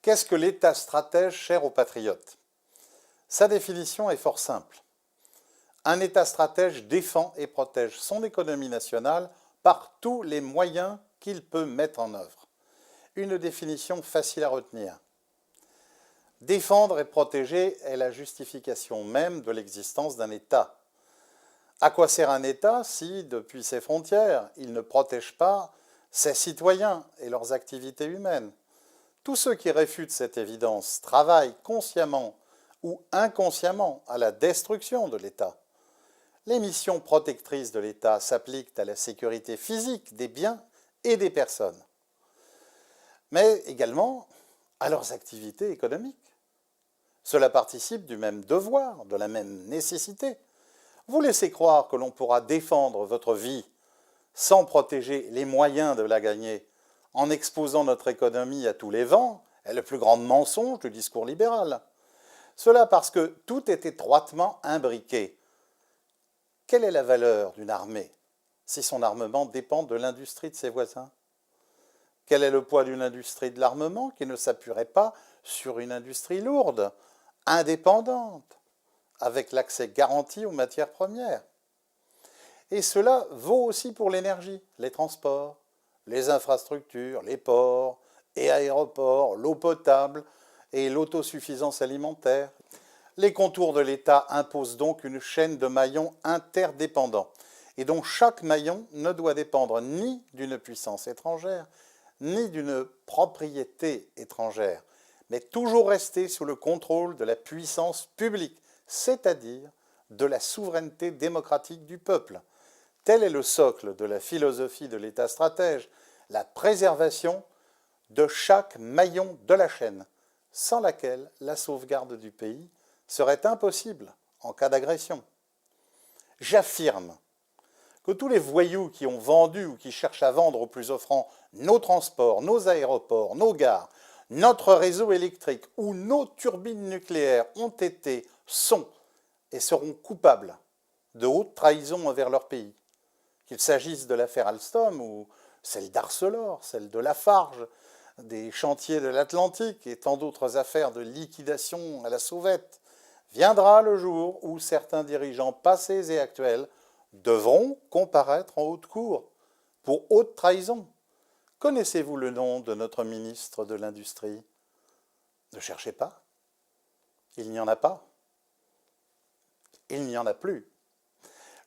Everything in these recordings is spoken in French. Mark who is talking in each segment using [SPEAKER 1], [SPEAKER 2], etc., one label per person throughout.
[SPEAKER 1] Qu'est-ce que l'État stratège cher aux patriotes? Sa définition est fort simple. Un État stratège défend et protège son économie nationale par tous les moyens qu'il peut mettre en œuvre. Une définition facile à retenir. Défendre et protéger est la justification même de l'existence d'un État. À quoi sert un État si, depuis ses frontières, il ne protège pas ses citoyens et leurs activités humaines? Tous ceux qui réfutent cette évidence travaillent consciemment ou inconsciemment à la destruction de l'État. Les missions protectrices de l'État s'appliquent à la sécurité physique des biens et des personnes, mais également à leurs activités économiques. Cela participe du même devoir, de la même nécessité. Vous laissez croire que l'on pourra défendre votre vie sans protéger les moyens de la gagner, en exposant notre économie à tous les vents, est le plus grand mensonge du discours libéral. Cela parce que tout est étroitement imbriqué. Quelle est la valeur d'une armée si son armement dépend de l'industrie de ses voisins? Quel est le poids d'une industrie de l'armement qui ne s'appuierait pas sur une industrie lourde, indépendante, avec l'accès garanti aux matières premières? Et cela vaut aussi pour l'énergie, les transports, les infrastructures, les ports et aéroports, l'eau potable et l'autosuffisance alimentaire. Les contours de l'État imposent donc une chaîne de maillons interdépendants et dont chaque maillon ne doit dépendre ni d'une puissance étrangère, ni d'une propriété étrangère, mais toujours rester sous le contrôle de la puissance publique, c'est-à-dire de la souveraineté démocratique du peuple. Tel est le socle de la philosophie de l'État stratège, la préservation de chaque maillon de la chaîne, sans laquelle la sauvegarde du pays serait impossible en cas d'agression. J'affirme que tous les voyous qui ont vendu ou qui cherchent à vendre au plus offrant nos transports, nos aéroports, nos gares, notre réseau électrique ou nos turbines nucléaires ont été, sont et seront coupables de haute trahison envers leur pays. Qu'il s'agisse de l'affaire Alstom ou celle d'Arcelor, celle de Lafarge, des chantiers de l'Atlantique et tant d'autres affaires de liquidation à la sauvette, viendra le jour où certains dirigeants passés et actuels devront comparaître en haute cour pour haute trahison. Connaissez-vous le nom de notre ministre de l'Industrie? Ne cherchez pas. Il n'y en a pas. Il n'y en a plus.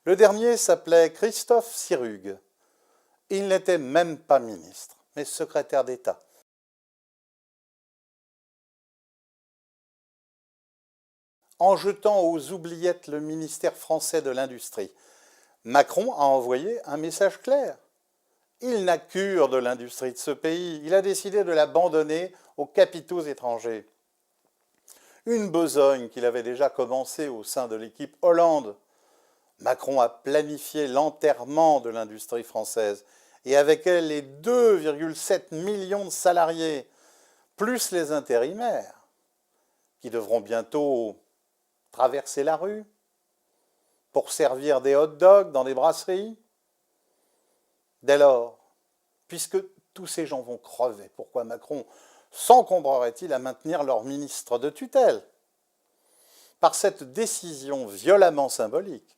[SPEAKER 1] Le dernier s'appelait Christophe Sirugue. Il n'était même pas ministre, mais secrétaire d'État. En jetant aux oubliettes le ministère français de l'Industrie, Macron a envoyé un message clair. Il n'a cure de l'industrie de ce pays. Il a décidé de l'abandonner aux capitaux étrangers. Une besogne qu'il avait déjà commencée au sein de l'équipe Hollande. Macron a planifié l'enterrement de l'industrie française et avec elle les 2,7 millions de salariés, plus les intérimaires, qui devront bientôt traverser la rue pour servir des hot-dogs dans des brasseries. Dès lors, puisque tous ces gens vont crever, pourquoi Macron s'encombrerait-il à maintenir leur ministre de tutelle? Par cette décision violemment symbolique,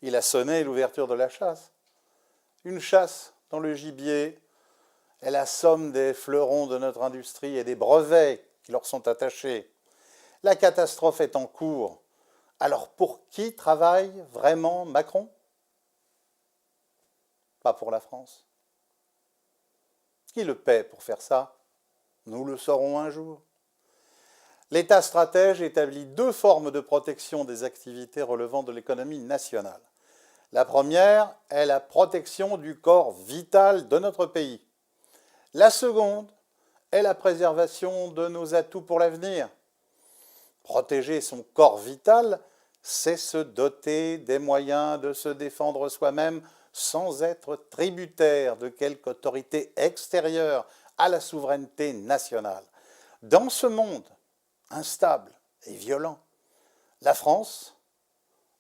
[SPEAKER 1] il a sonné l'ouverture de la chasse. Une chasse dont le gibier est la somme des fleurons de notre industrie et des brevets qui leur sont attachés. La catastrophe est en cours. Alors pour qui travaille vraiment Macron? Pas pour la France. Qui le paie pour faire ça? Nous le saurons un jour. L'État stratège établit deux formes de protection des activités relevant de l'économie nationale. La première est la protection du corps vital de notre pays. La seconde est la préservation de nos atouts pour l'avenir. Protéger son corps vital, c'est se doter des moyens de se défendre soi-même sans être tributaire de quelque autorité extérieure à la souveraineté nationale. Dans ce monde instable et violent, la France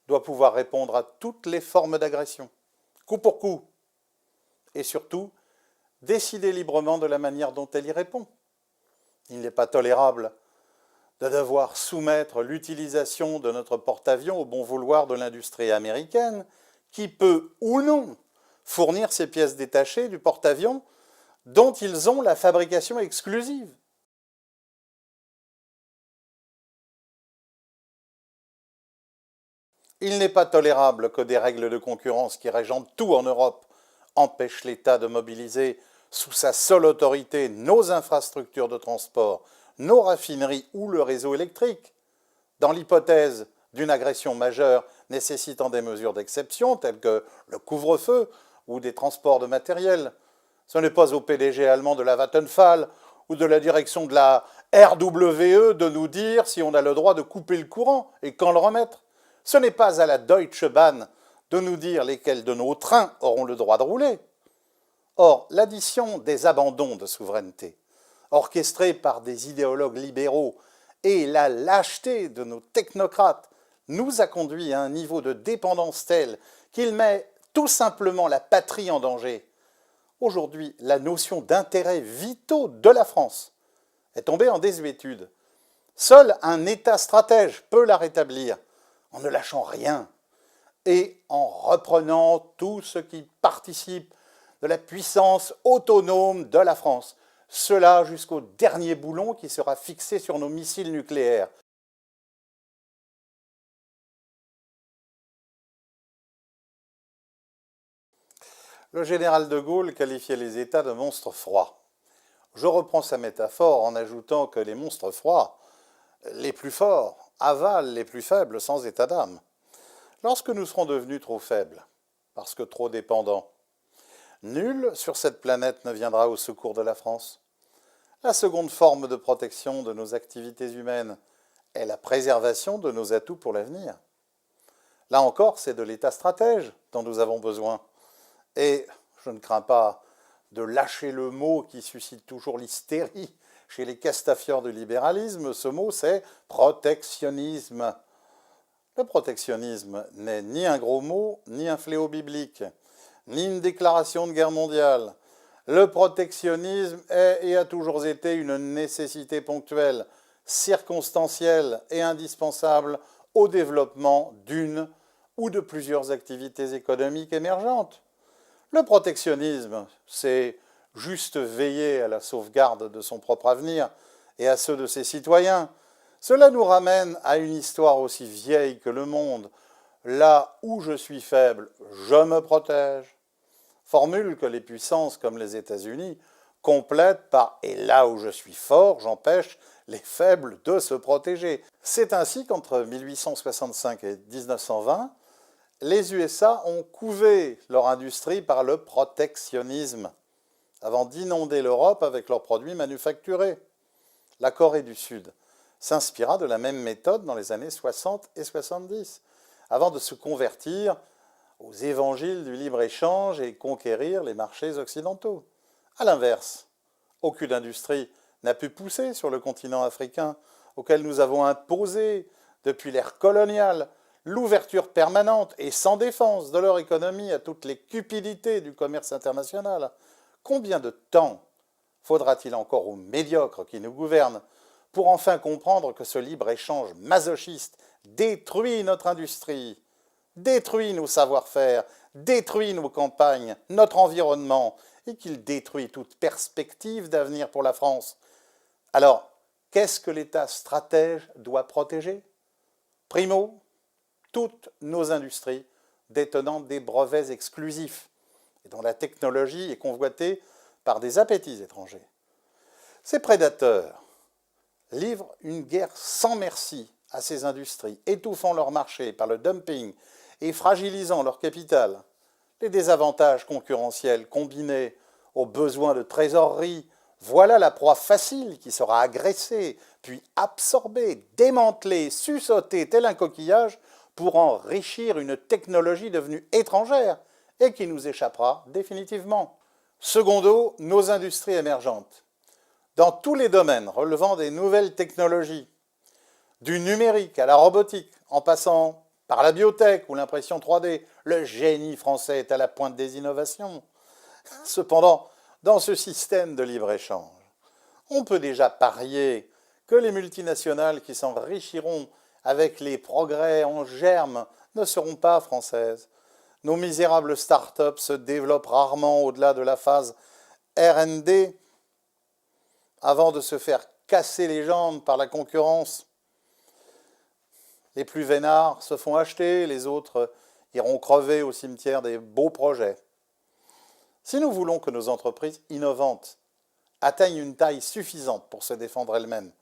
[SPEAKER 1] doit pouvoir répondre à toutes les formes d'agression, coup pour coup, et surtout décider librement de la manière dont elle y répond. Il n'est pas tolérable de devoir soumettre l'utilisation de notre porte-avions au bon vouloir de l'industrie américaine, qui peut ou non fournir ces pièces détachées du porte-avions dont ils ont la fabrication exclusive. Il n'est pas tolérable que des règles de concurrence qui régentent tout en Europe empêchent l'État de mobiliser sous sa seule autorité nos infrastructures de transport, nos raffineries ou le réseau électrique. Dans l'hypothèse d'une agression majeure nécessitant des mesures d'exception telles que le couvre-feu ou des transports de matériel, ce n'est pas au PDG allemand de la Vattenfall ou de la direction de la RWE de nous dire si on a le droit de couper le courant et quand le remettre. Ce n'est pas à la Deutsche Bahn de nous dire lesquels de nos trains auront le droit de rouler. Or, l'addition des abandons de souveraineté, orchestrés par des idéologues libéraux, et la lâcheté de nos technocrates nous a conduit à un niveau de dépendance tel qu'il met tout simplement la patrie en danger. Aujourd'hui, la notion d'intérêts vitaux de la France est tombée en désuétude. Seul un État stratège peut la rétablir, en ne lâchant rien et en reprenant tout ce qui participe de la puissance autonome de la France. Cela jusqu'au dernier boulon qui sera fixé sur nos missiles nucléaires. Le général de Gaulle qualifiait les États de monstres froids. Je reprends sa métaphore en ajoutant que les monstres froids, les plus forts, avalent les plus faibles sans état d'âme. Lorsque nous serons devenus trop faibles, parce que trop dépendants, nul sur cette planète ne viendra au secours de la France. La seconde forme de protection de nos activités humaines est la préservation de nos atouts pour l'avenir. Là encore, c'est de l'État stratège dont nous avons besoin. Et je ne crains pas de lâcher le mot qui suscite toujours l'hystérie chez les castafiores du libéralisme. Ce mot, c'est protectionnisme. Le protectionnisme n'est ni un gros mot, ni un fléau biblique, ni une déclaration de guerre mondiale. Le protectionnisme est et a toujours été une nécessité ponctuelle, circonstancielle et indispensable au développement d'une ou de plusieurs activités économiques émergentes. Le protectionnisme, c'est juste veiller à la sauvegarde de son propre avenir et à ceux de ses citoyens. Cela nous ramène à une histoire aussi vieille que le monde. Là où je suis faible, je me protège. Formule que les puissances comme les États-Unis complètent par « et là où je suis fort, j'empêche les faibles de se protéger ». C'est ainsi qu'entre 1865 et 1920, les USA ont couvé leur industrie par le protectionnisme, avant d'inonder l'Europe avec leurs produits manufacturés. La Corée du Sud s'inspira de la même méthode dans les années 60 et 70, avant de se convertir aux évangiles du libre-échange et conquérir les marchés occidentaux. A l'inverse, aucune industrie n'a pu pousser sur le continent africain, auquel nous avons imposé, depuis l'ère coloniale, l'ouverture permanente et sans défense de leur économie à toutes les cupidités du commerce international. Combien de temps faudra-t-il encore aux médiocres qui nous gouvernent pour enfin comprendre que ce libre-échange masochiste détruit notre industrie, détruit nos savoir-faire, détruit nos campagnes, notre environnement, et qu'il détruit toute perspective d'avenir pour la France? Alors, qu'est-ce que l'État stratège doit protéger? Primo, toutes nos industries détenant des brevets exclusifs et dont la technologie est convoitée par des appétits étrangers. Ces prédateurs livrent une guerre sans merci à ces industries, étouffant leur marché par le dumping et fragilisant leur capital. Les désavantages concurrentiels combinés aux besoins de trésorerie, voilà la proie facile qui sera agressée, puis absorbée, démantelée, suçottée tel un coquillage pour enrichir une technologie devenue étrangère et qui nous échappera définitivement. Secondo, nos industries émergentes. Dans tous les domaines relevant des nouvelles technologies, du numérique à la robotique, en passant par la biotech ou l'impression 3D, le génie français est à la pointe des innovations. Cependant, dans ce système de libre-échange, On peut déjà parier que les multinationales qui s'enrichiront avec les progrès en germe ne seront pas françaises. Nos misérables start-up se développent rarement au-delà de la phase R&D avant de se faire casser les jambes par la concurrence. Les plus vénards se font acheter, les autres iront crever au cimetière des beaux projets. Si nous voulons que nos entreprises innovantes atteignent une taille suffisante pour se défendre elles-mêmes,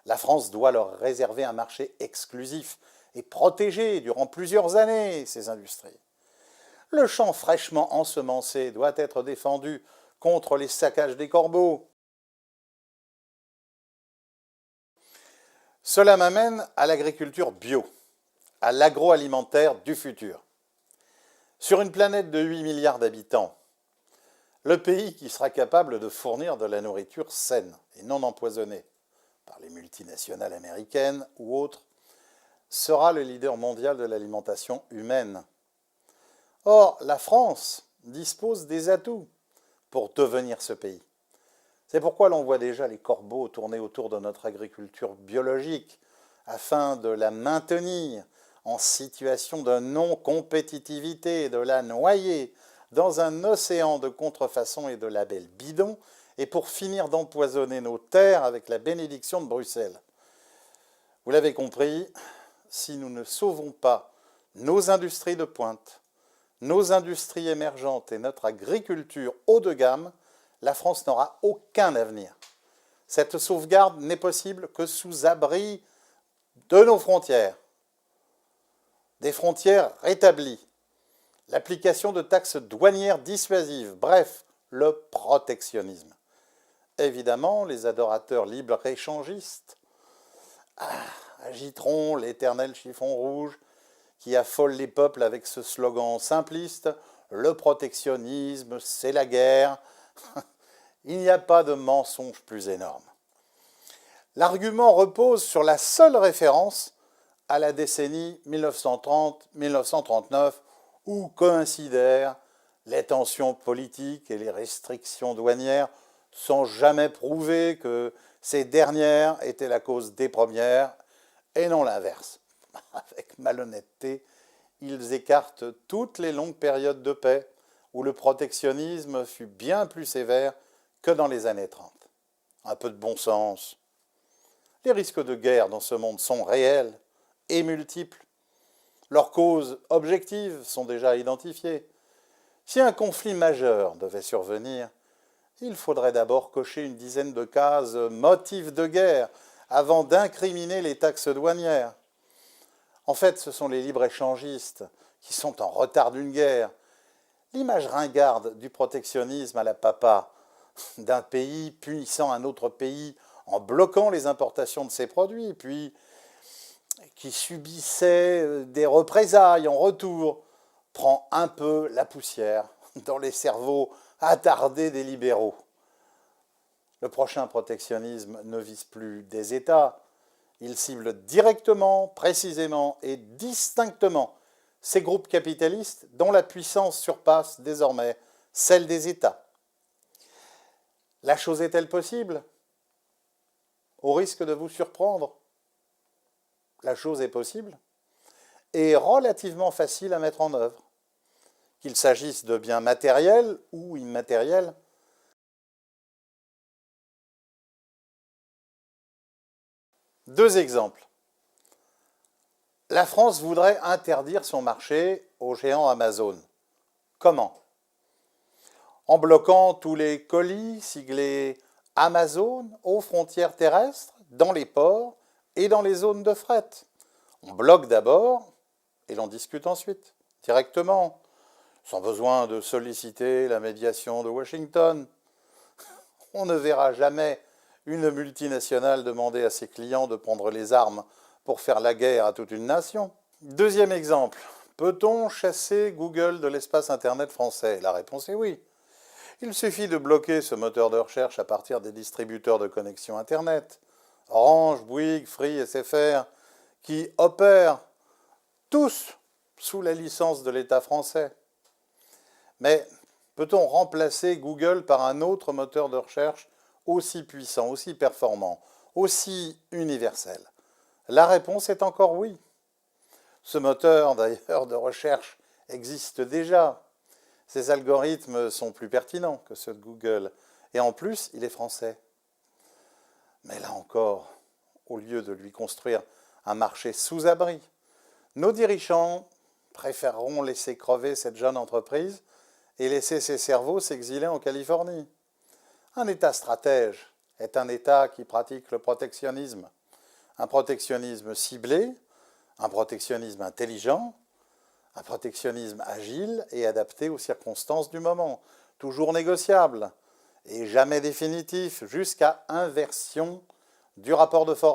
[SPEAKER 1] la France doit leur réserver un marché exclusif et protéger durant plusieurs années ces industries. Le champ fraîchement ensemencé doit être défendu contre les saccages des corbeaux. Cela m'amène à l'agriculture bio, à l'agroalimentaire du futur. Sur une planète de 8 milliards d'habitants, le pays qui sera capable de fournir de la nourriture saine et non empoisonnée par les multinationales américaines ou autres sera le leader mondial de l'alimentation humaine. Or, la France dispose des atouts pour devenir ce pays. C'est pourquoi l'on voit déjà les corbeaux tourner autour de notre agriculture biologique afin de la maintenir en situation de non-compétitivité, de la noyer dans un océan de contrefaçons et de labels bidons, et pour finir d'empoisonner nos terres avec la bénédiction de Bruxelles. Vous l'avez compris, si nous ne sauvons pas nos industries de pointe, nos industries émergentes et notre agriculture haut de gamme, la France n'aura aucun avenir. Cette sauvegarde n'est possible que sous abri de nos frontières. Des frontières rétablies, l'application de taxes douanières dissuasives, bref, le protectionnisme. Évidemment, les adorateurs libre-échangistes agiteront l'éternel chiffon rouge qui affole les peuples avec ce slogan simpliste « Le protectionnisme, c'est la guerre ». Il n'y a pas de mensonge plus énorme. L'argument repose sur la seule référence à la décennie 1930-1939 où coïncidèrent les tensions politiques et les restrictions douanières sans jamais prouver que ces dernières étaient la cause des premières et non l'inverse. Avec malhonnêteté, ils écartent toutes les longues périodes de paix où le protectionnisme fut bien plus sévère que dans les années 30. Un peu de bon sens. Les risques de guerre dans ce monde sont réels et multiples. Leurs causes objectives sont déjà identifiées. Si un conflit majeur devait survenir, il faudrait d'abord cocher une dizaine de cases motifs de guerre avant d'incriminer les taxes douanières. En fait, ce sont les libre-échangistes qui sont en retard d'une guerre. L'image ringarde du protectionnisme à la papa, d'un pays punissant un autre pays en bloquant les importations de ses produits, puis qui subissait des représailles en retour, prend un peu la poussière dans les cerveaux attardés des libéraux. Le prochain protectionnisme ne vise plus des États, il cible directement, précisément et distinctement ces groupes capitalistes dont la puissance surpasse désormais celle des États. La chose est-elle possible? Au risque de vous surprendre, la chose est possible et relativement facile à mettre en œuvre. Qu'il s'agisse de biens matériels ou immatériels. Deux exemples. La France voudrait interdire son marché au géant Amazon. Comment? En bloquant tous les colis siglés Amazon aux frontières terrestres, dans les ports et dans les zones de fret. On bloque d'abord et l'on discute ensuite, directement, sans besoin de solliciter la médiation de Washington. On ne verra jamais une multinationale demander à ses clients de prendre les armes pour faire la guerre à toute une nation. Deuxième exemple, peut-on chasser Google de l'espace Internet français? La réponse est oui. Il suffit de bloquer ce moteur de recherche à partir des distributeurs de connexion Internet, Orange, Bouygues, Free, SFR, qui opèrent tous sous la licence de l'État français. Mais peut-on remplacer Google par un autre moteur de recherche aussi puissant, aussi performant, aussi universel? La réponse est encore oui. Ce moteur, d'ailleurs, de recherche existe déjà. Ses algorithmes sont plus pertinents que ceux de Google. Et en plus, il est français. Mais là encore, au lieu de lui construire un marché sous abri, nos dirigeants préféreront laisser crever cette jeune entreprise et laisser ses cerveaux s'exiler en Californie. Un État stratège est un État qui pratique le protectionnisme. Un protectionnisme ciblé, un protectionnisme intelligent, un protectionnisme agile et adapté aux circonstances du moment, toujours négociable et jamais définitif, jusqu'à inversion du rapport de force.